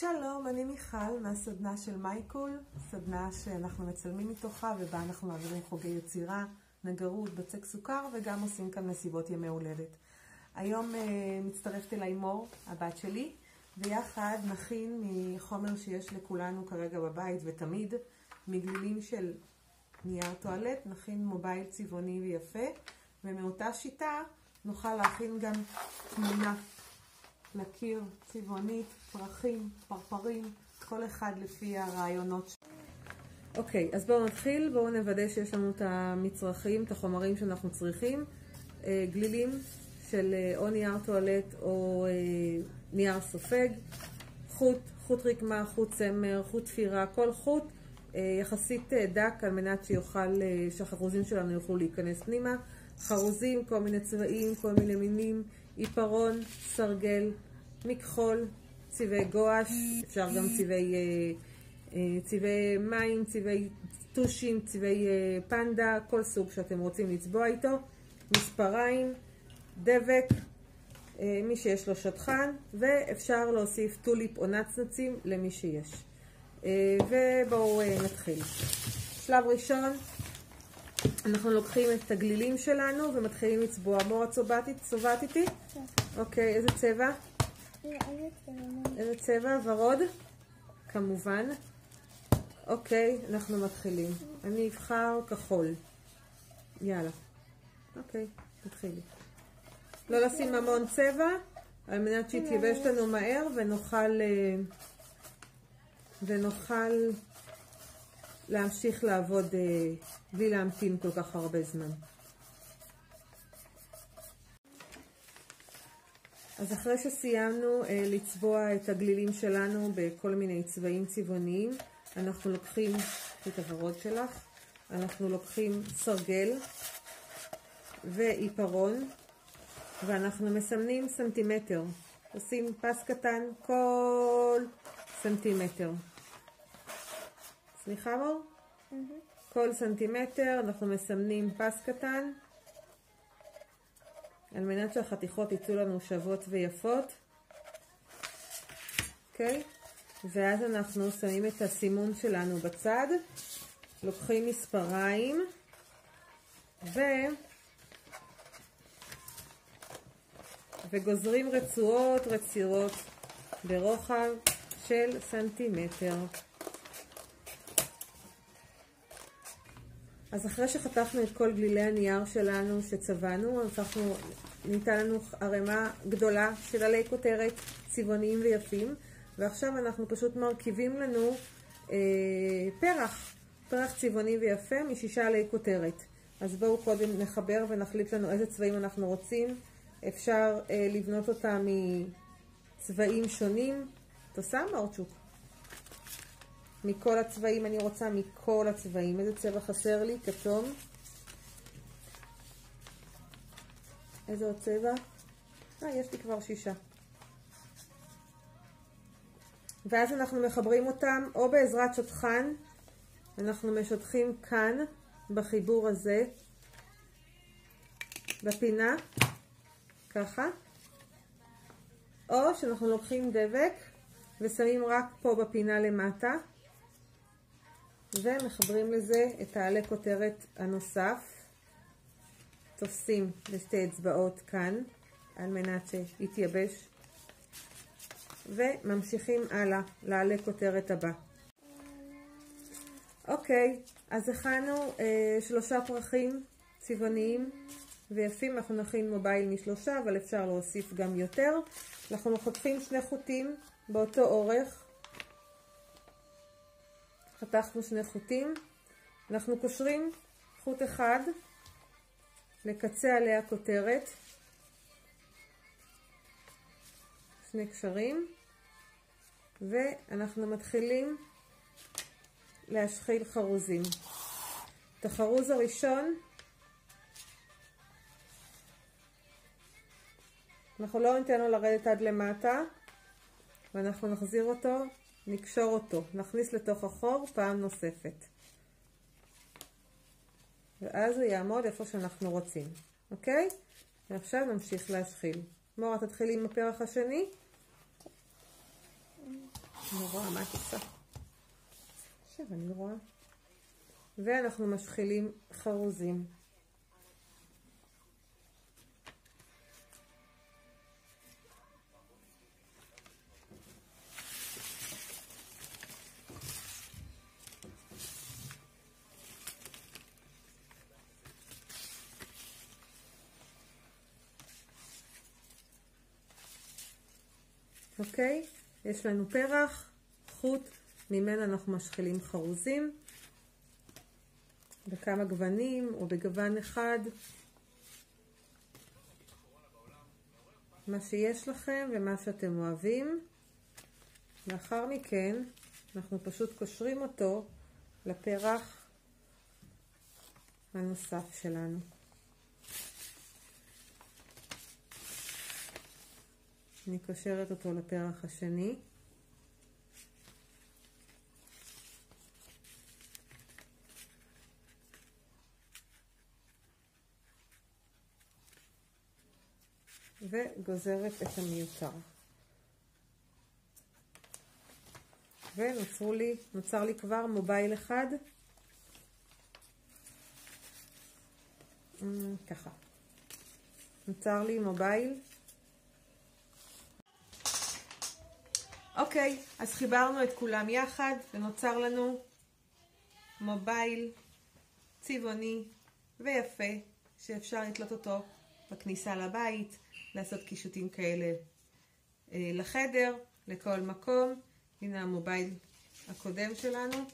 שלום, אני מיכל מהסדנה של מייקול, סדנה שאנחנו מצלמים מתוכה ובה אנחנו מעבירים חוגי יצירה, נגרות, בצק סוכר וגם עושים כאן מסיבות ימי הולדת. היום מצטרפת אליי מור, הבת שלי, ויחד נכין מחומר שיש לכולנו כרגע בבית ותמיד, מגלילים של נייר טואלט, נכין מובייל צבעוני ויפה, ומאותה שיטה נוכל להכין גם תמונה לקיר, צבעונית, פרחים, פרפרים, כל אחד לפי הרעיונות. אוקיי, אז בואו נתחיל, בואו נוודא שיש לנו את המצרכים, את החומרים שאנחנו צריכים. גלילים של או נייר טואלט או נייר סופג, חוט רקמה, חוט צמר, חוט תפירה, כל חוט יחסית דק על מנת שהחרוזים שלנו יוכלו להיכנס פנימה. חרוזים, כל מיני צבעים, כל מיני מינים, עיפרון, סרגל, מכחול, צבעי גואש, אפשר גם צבעי מים, צבעי טושים, צבעי פנדה, כל סוג שאתם רוצים לצבוע איתו, מספריים, דבק, מי שיש לו שטחן, ואפשר להוסיף טוליפ או נצנצים למי שיש. ובואו נתחיל. שלב ראשון, אנחנו לוקחים את הגלילים שלנו ומתחילים לצבוע. מור, את צובעת איתי? כן. אוקיי, איזה צבע? איזה צבע? ורוד? כמובן. אוקיי, אנחנו מתחילים. אני אבחר כחול. יאללה. אוקיי, תתחילי. לא לשים המון צבע, על מנת שיתייבש לנו מהר ונוכל להמשיך לעבוד בלי להמתין כל כך הרבה זמן. אז אחרי שסיימנו לצבוע את הגלילים שלנו בכל מיני צבעים צבעוניים, אנחנו לוקחים את הוורוד שלך, אנחנו לוקחים סרגל ועיפרון, ואנחנו מסמנים סנטימטר. עושים פס קטן כל סנטימטר. סליחה מור? כל סנטימטר אנחנו מסמנים פס קטן על מנת שהחתיכות יצאו לנו שוות ויפות. אוקיי? ואז אנחנו שמים את הסימון שלנו בצד, לוקחים מספריים וגוזרים רצועות ברוחב של סנטימטר. אז אחרי שחתכנו את כל גלילי הנייר שלנו שצבענו, ניתן לנו ערימה גדולה של עלי כותרת צבעוניים ויפים, ועכשיו אנחנו פשוט מרכיבים לנו פרח צבעוני ויפה מ6 עלי כותרת. אז בואו קודם נחבר ונחליט לנו איזה צבעים אנחנו רוצים. אפשר לבנות אותה מצבעים שונים. תעשה מורצ'וק. מכל הצבעים, אני רוצה מכל הצבעים. איזה צבע חסר לי? כתום. איזה עוד צבע? יש לי כבר 6. ואז אנחנו מחברים אותם או בעזרת שטחן. אנחנו משטחים כאן בחיבור הזה, בפינה, ככה. או שאנחנו לוקחים דבק ושמים רק פה בפינה למטה. ומחברים לזה את העלי כותרת הנוסף, תופסים לשתי אצבעות כאן על מנת שיתייבש, וממשיכים הלאה לעלי כותרת הבא. אוקיי, אז הכנו 3 פרחים צבעוניים ויפים. אנחנו נכין מובייל מ3, אבל אפשר להוסיף גם יותר. אנחנו מחתכים 2 חוטים באותו אורך, חתכנו 2 חוטים, אנחנו קושרים חוט אחד לקצה עלי הכותרת, 2 קשרים, ואנחנו מתחילים להשחיל חרוזים. את החרוז הראשון אנחנו לא ניתן לו לרדת עד למטה, ואנחנו נחזיר אותו, נקשור אותו, נכניס לתוך החור פעם נוספת, ואז הוא יעמוד איפה שאנחנו רוצים. אוקיי? ועכשיו נמשיך להשחיל. מורה, תתחילי עם הפרח השני. אני רואה מה את עושה. עכשיו אני רואה. ואנחנו משחילים חרוזים. אוקיי? יש לנו פרח, חוט, ממנו אנחנו משחילים חרוזים. בכמה גוונים או בגוון אחד. מה שיש לכם ומה שאתם אוהבים. לאחר מכן אנחנו פשוט קושרים אותו לפרח הנוסף שלנו. אני קושרת אותו לפרח השני. וגוזרת את המיותר. ונוצר לי כבר מובייל אחד. ככה. נוצר לי מובייל. אוקיי, אז חיברנו את כולם יחד ונוצר לנו מובייל צבעוני ויפה שאפשר לתלות אותו בכניסה לבית, לעשות קישוטים כאלה לחדר, לכל מקום. הנה המובייל הקודם שלנו,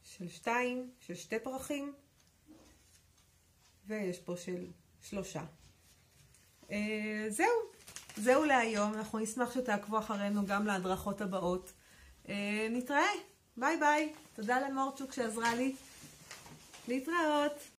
של שתי פרחים, ויש פה של 3. זהו להיום. אנחנו נשמח שתעקבו אחרינו גם להדרכות הבאות. נתראה, ביי ביי. תודה למורצ'וק שעזרה לי. להתראות.